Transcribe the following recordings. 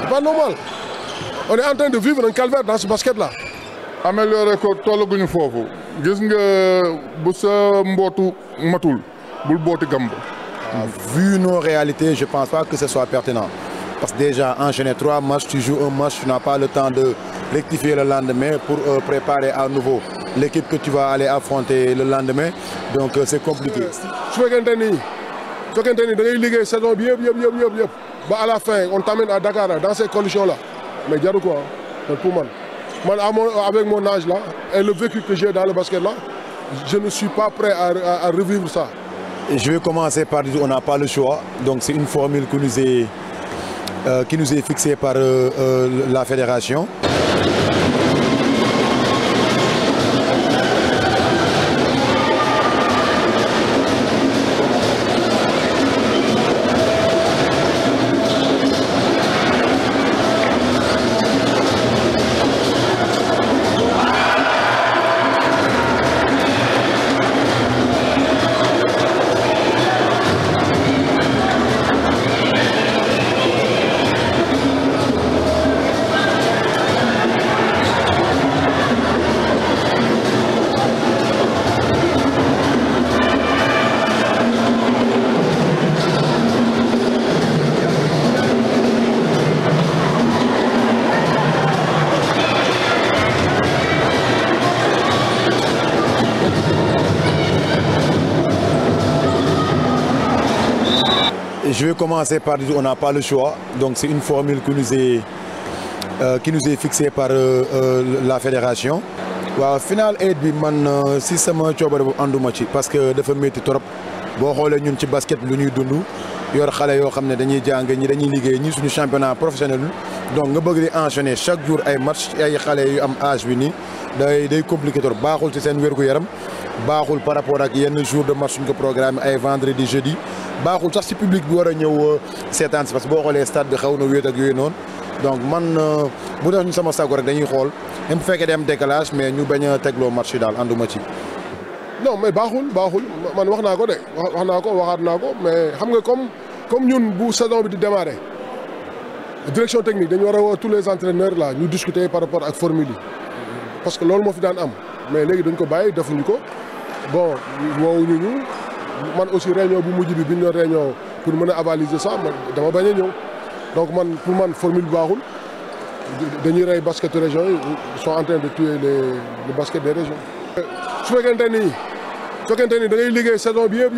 C'est pas normal. On est en train de vivre un calvaire dans ce basket-là. Améliorer ko tollaguñu foofu gis nga bu sa mbootu matul bul booti gamb. Vu nos réalités, je pense pas que ce soit pertinent. Parce que déjà, enchaîner 3 matchs, tu joues un match, tu n'as pas le temps de rectifier le lendemain pour préparer à nouveau l'équipe que tu vas aller affronter le lendemain. Donc c'est compliqué. su fekkente ni da ngay liggéey saison bi yëpp ba à la fin on t'amène à Dakar dans ces conditions-là mais jaru quoi pour man avec mon âge là et le vécu que j'ai dans le basket là je ne suis pas prêt à revivre ça. Et je vais commencer par dire on n'a pas le choix. Donc c'est une formule qui nous est fixée par la fédération. Et je vais commencer par dire on n'a pas le choix. Donc c'est une formule qui nous est fixée par la fédération. Waaw final 8 bi man si sama coobare bu ànduma ci parce que dafa métti trop boo xoolee ñun ci basket lu ñuy dund yor xale yoo xam ne dañuy jàng ñi dañuy liggéey ñi suñu championnat professionnel donc nga bëgg di enchaîner chaque jour ay match ay xale yu am âge bi nii day compliqué trop baaxul ci seen wér-gu-yaram baaxul par rapport ak yenn jour de match suñ ko programme ay vendredi jeudi baaxul sax ci public bi war a ñëw seetaan si parce que boo xoolee stade bi xaw na wéet ak yooyu noonu donc man bu def ñu sama sago rek dañuy xool même bu fekkee day am décalage mais ñu bañ a tegloo match yi daal ànduma ci. non mais baaxul man wax naa ko de wax naa ko waxaat naa ko mais xam nga comme ñun bu saison bi di démarrer direction technique dañu war a woo tous les entraîneurs là ñu discuter par rapport ak formule yi parce que loolu moo fi daan am mais léegi dañ ko bàyyi defuñu ko bon woowuñu ñu man aussi réunion bu mujj bi ñu doon réunion pour mën a avaliser ça man dama bañ a ñëw donc pour man formule bi baaxul dañuy rey basket région yi ils sont en train de tuer le basket des régions. su fekkente ni da ngay liggéey saison bi yëpp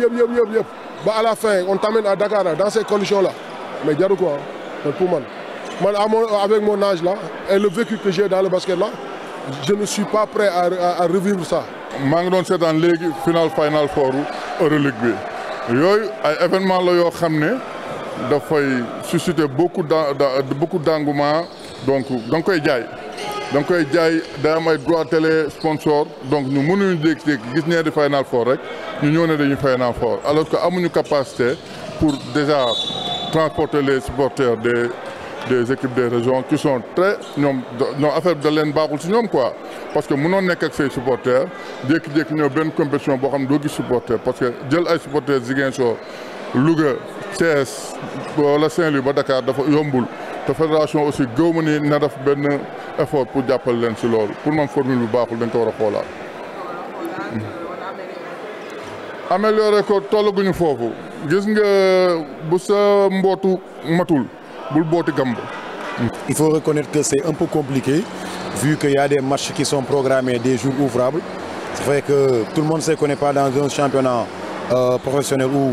ba à la fin on t'amène à Dakar dans ces conditions là mais jaru quoi pour man avec mon âge là et le vécu que j'ai dans le basket là je ne suis pas prêt à revivre ça. maa ngi doon seetaan léegi final four Euroleague bi yooyu ay événement la yoo xam ne dafay susciter beaucoup d'engouement donc da nga koy jaay day am ay droit télé sponsor donc ñu mënuñu jékki-jékki gis ñee di final four rek ñu ñëw ne dañuy final four alors que amuñu capacité pour déjà transporter les supporters des équipes des régions qui sont très ñoom affaire bi da leen baaxul si ñoom quoi parce que mënoon nekk ak say supporters jékki-jékki ñëw benn compétition boo xam ne doo gis supporter parce que jël ay supporters Ziguinchor Louga Thiès wala Saint-Louis ba Dakar dafa yombul te fédération aussi gëw ma ni na def benn effort pour jàppale leen si loolu pour man formule bu baaxul dañ ko war a xoolaat. améliorer ko tollaguñu foofu gis nga bu sa mbootu matul bul booti gamb. Il faut reconnaître que c'est un peu compliqué vu qu'il y a des matchs qui sont programmés des jours ouvrables. C'est vrai que tout le monde ne se connaît pas dans un championnat professionnel où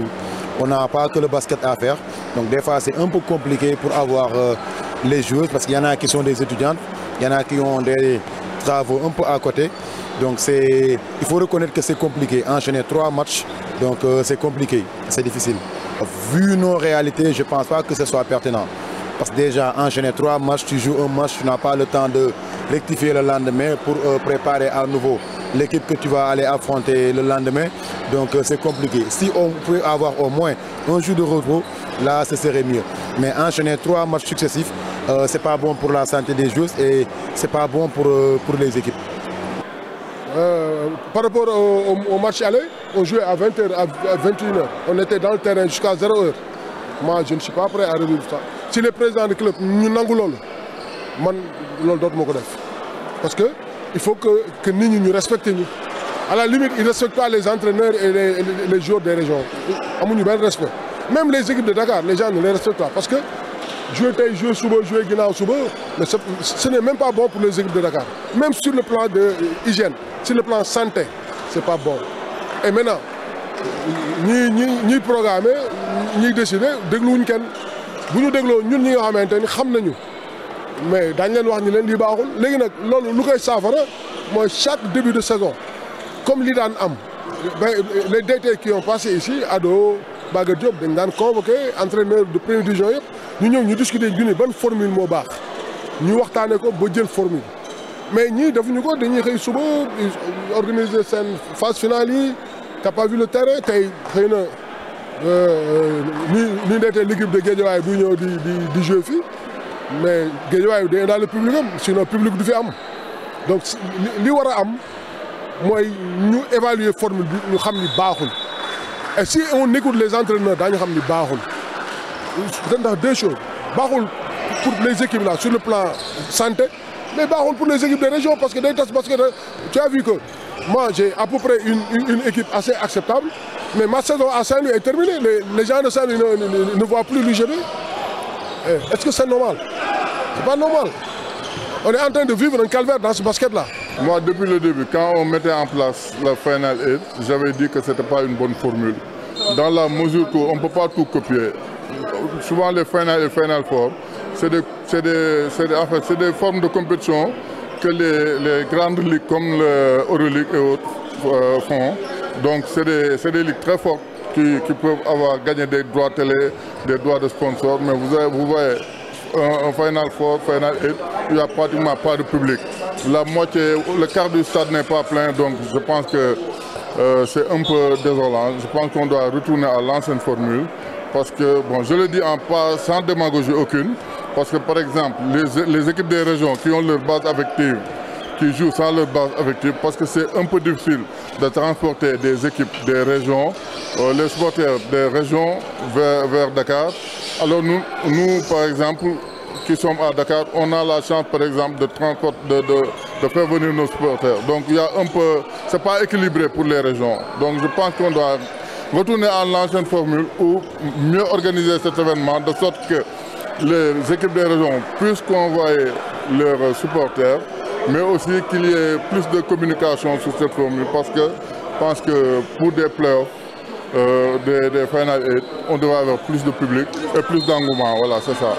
on n'a pas que le basket à faire. Donc des fois c'est un peu compliqué pour avoir les joueuses parce qu'il y en a qui sont des étudiantes, il y en a qui ont des travaux un peu à côté. Donc il faut reconnaître que c'est compliqué. Enchaîner 3 matchs, donc c'est compliqué, c'est difficile. Vu nos réalités, je ne pense pas que ce soit pertinent. Parce que déjà, enchaîner 3 matchs, tu joues un match, tu n'as pas le temps de rectifier le lendemain pour préparer à nouveau l'équipe que tu vas aller affronter le lendemain. Donc c'est compliqué. Si on pouvait avoir au moins un jour de repos, là ce serait mieux. Mais enchaîner 3 matchs successifs, c'est pas bon pour la santé des joueurs et c'est pas bon pour les équipes. Par rapport au match aller, on jouait à 20h, à 21h. On était dans le terrain jusqu'à 0h. Moi, je ne suis pas prêt à revivre ça. si les présidents de club ñu nangu loolu man loolu dootuma ko def parce que il faut que nit ñi ñu respecté ñu à la limite ils respectent pas les entraîneurs et les joueurs des régions amuñu benn respect même les équipes de Dakar les gens ne les respectent pas parce que jouer tey jouer suba jouer ginnaaw suba mais ce n'est même pas bon pour les équipes de Dakar même sur le plan de hygiène sur le plan santé c'est pas bon et maintenant ñiy programmer ñiy décider dégluwuñ kenn bu ñu dégloo ñun ñi nga xamante ni xam nañu mais daañu leen wax ni leen lii baaxul léegi nag loolu lu koy saafara mooy chaque début de saison comme li daan am les DT qui ont passé ici Ado Baga Diop dañ daan convoqué entraîneur de première division yëpp ñu ñëw ñu discuter ñu ni ban formule moo baax ñu waxtaanee ko ba jël formule mais ñii defuñu ko dañuy xëy suba organiser seen phase finale yi t'as pas vu le terrain tey xëy na ni neetee l'équipe de Guédiawaye buy ñëw di jouer fii mais Guédiawaye day daal le public am sinon public du fi am donc li war a am mooy ñu évaluer formule bi ñu xam ni baaxul et si on écoute les entraîneurs daañu xam ni baaxul ndax deux choses baaxul pour les équipes là sur le plan santé mais baaxul pour les équipes de région parce que day tas parce que tu as vu que moi j'ai à peu près une équipe assez acceptable mais ma saison à Saint-Louis est terminée les gens de Saint-Louis ne voient plus l'UGB est-ce que c'est normal? C'est pas normal. On est en train de vivre un calvaire dans ce basket-là. Moi, depuis le début, quand on mettait en place la Final 8, j'avais dit que ce n'était pas une bonne formule. Dans la mesure qu'on ne peut pas tout copier. Souvent, les Final et Final Four, c'est des formes de compétition que les grandes ligues comme le Euroleague et autres font. Donc, c'est des ligues très fortes qui peuvent avoir gagné des droits télé, des droits de sponsors. Mais vous voyez, un Final Four, Final 8, il n'y a pratiquement pas de public. La moitié, le quart du stade n'est pas plein, donc je pense que c'est un peu désolant. Je pense qu'on doit retourner à l'ancienne formule. Parce que, bon, je le dis sans démagogie aucune, parce que par exemple, les équipes des régions qui ont leur base affective, qui jouent sans leur base affective, parce que c'est un peu difficile de transporter des équipes des régions, les supporters des régions vers Dakar. Alors nous, par exemple, qui sommes à Dakar, on a la chance, par exemple, de faire venir nos supporters. Donc il y a un peu, c'est pas équilibré pour les régions. Donc je pense qu'on doit retourner à l'ancienne formule ou mieux organiser cet événement de sorte que les équipes des régions puissent convoyer leurs supporters, mais aussi qu'il y ait plus de communication sur cette formule parce que je pense que pour des playoffs, des Final 8, on devrait avoir plus de public et plus d'engouement. Voilà, c'est ça.